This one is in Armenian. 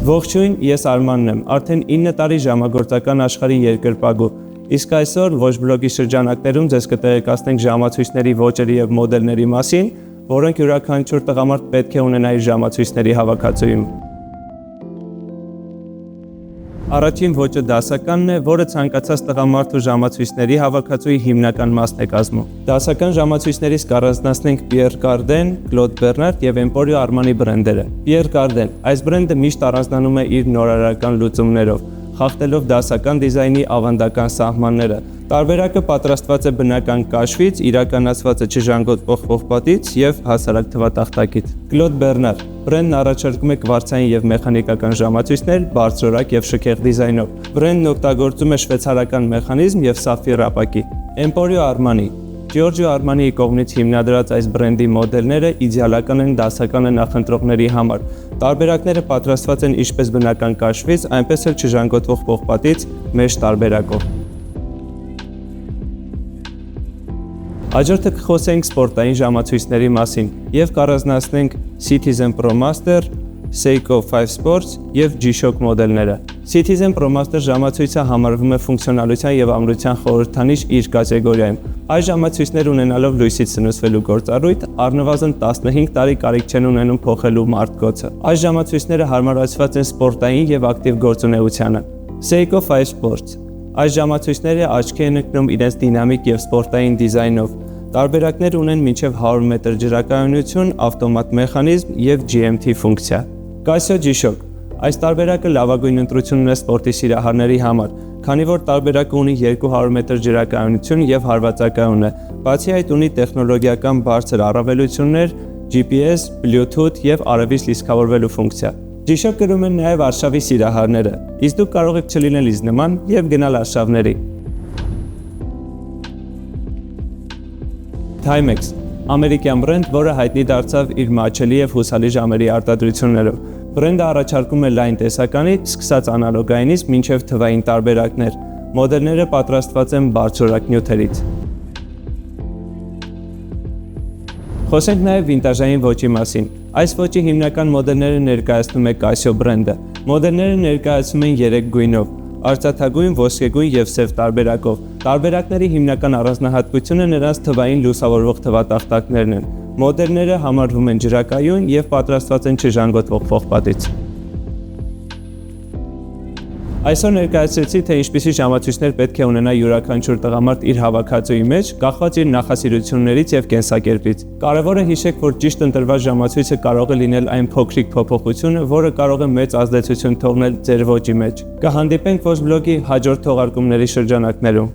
Ողջույն, ես Արմանն եմ, արդեն 9 տարի ժամագործական աշխարհի երկրպագու, իսկ այսօր Ոչ բլոգի շրջանակներում ձեզ կտեղեկացնենք ժամացույցների ոճերի և մոդելների մասին, որոնք յուրաքանչյուր տղամարդ պետք է ունենա իր ժամացույցների հավաքածուում։ Առաջին ոճը դասականն է, որը ցանկացած տղամարդու ժամացույցների հավաքածուի հիմնական մասն է կազմում։ Դասական ժամացույցներից կառանձնացնենք Պիեր Կարդեն, Կլոդ Բեռնարդ և Էմպորիո Արմանի բրենդերը։ Պիեր Կարդեն, այս բրենդը միշտ առանձնանում է իր նորարարական լուծումներով, խախտելով դասական դիզայնի ավանդական սահմանները։ Տարբերակը պատրաստված է բնական կաշվից, իրականացված է չժանգոտվող պողպատից և հասարակ թվատախտակից։ Կլոդ Բեռնարդ բրենդն առաջարկում է կվարցային և մեխանիկական ժամացույցներ բարձրորակ և շքեղ դիզայնով։ Բրենդն օգտագործում է շվեյցարական մեխանիզմ և սաֆիր ապակի։ Էմպորիո Արմանի Ջորջիո Արմանիի կողմից հիմնադրած այս բրենդի մոդելները իդեալական են դասական նախընտրողների համար։ Տարբերակները պատրաստված են ինչպես բնական կաշվից, այնպես էլ չժանգոտվող պողպատից մեծ տարբերակով։ Հաջորդը կխոսենք սպորտային ժամացույցների մասին և կառանձնացնենք Citizen Pro Master, Seiko 5 Sports և G-Shock մոդելները։ Citizen Pro Master ժամացույցը համարվում է ֆունկցիոնալության և ամրության խորհրդանիշ իր կատեգորիայում։ Այս ժամացույցները ունենալով լույսից սնուցվելու գործառույթ, առնվազն 15 տարի կարիք չեն ունենում փոխելու մարտկոցը։ Այս ժամացույցները հարմարացված են սպորտային և ակտիվ գործունեությանը։ Seiko 5 Sports Այս ժամացույցները աչքի են ընկնում իրենց դինամիկ և սպորտային դիզայնով։ Տարբերակներ ունեն մինչև 100 մետր ջրակայունություն, ավտոմատ մեխանիզմ և GMT ֆունկցիա։ Casio G-Shock Այս տարբերակը լավագույն ընտրությունն է սպորտի սիրահարների համար, քանի որ տարբերակը ունի 200 մետր ջրակայունություն և հարվածակայուն է, բացի այդ ունի տեխնոլոգիական բարձր առավելություններ, GPS, Bluetooth և արևից լիցքավորվելու ֆունկցիա։ G-Shock կրում են նաև արշավի սիրահարները, իսկ դուք կարող եք չլինել ինձ նման և գնալ արշավների։ Timex ամերիկյան բրենդ, որը հայտնի դարձավ իր մատչելի և հուսալի ժամերի արտադրություններով։ Բրենդը առաջարկում է լայն տեսականից, սկսած անալոգայինից մինչև թվային տարբերակներ։ Մոդելները պատրաստված են բարձրորակ նյութերից։ Խոսենք նաև վինտաժային ոճի մասին։ Այս ոճի հիմնական մոդելները ներկայացնում է Casio բրենդը։ Մոդելները ներկայացում են 3 գույնով՝ արծաթագույն, ոսկեգույն և սև տարբերակով։ Տարբերակների հիմնական առանձնահատկությունը նրանց թվային լուսավորվող թվատախտակներն են։ Մոդելները համարվում են ջրակայուն և պատրաստված են չժանգոտվող պողպատից։ Այսօր ներկայացրեցի, թե ինչպիսի ժամացույցներ պետք է ունենա յուրաքանչյուր տղամարդ իր հավաքածուի մեջ, կախված իր նախասիրություններից և կենսակերպից։ Կարևորը հիշեք, որ ճիշտ ընտրված ժամացույցը կարող է լինել այն փոքրիկ փոփոխությունը, որը կարող է մեծ ազդեցություն թողնել ձեր ոճի մեջ։ Կհանդիպենք Ոչ բլոգի հաջորդ թողարկումների շրջանակներում։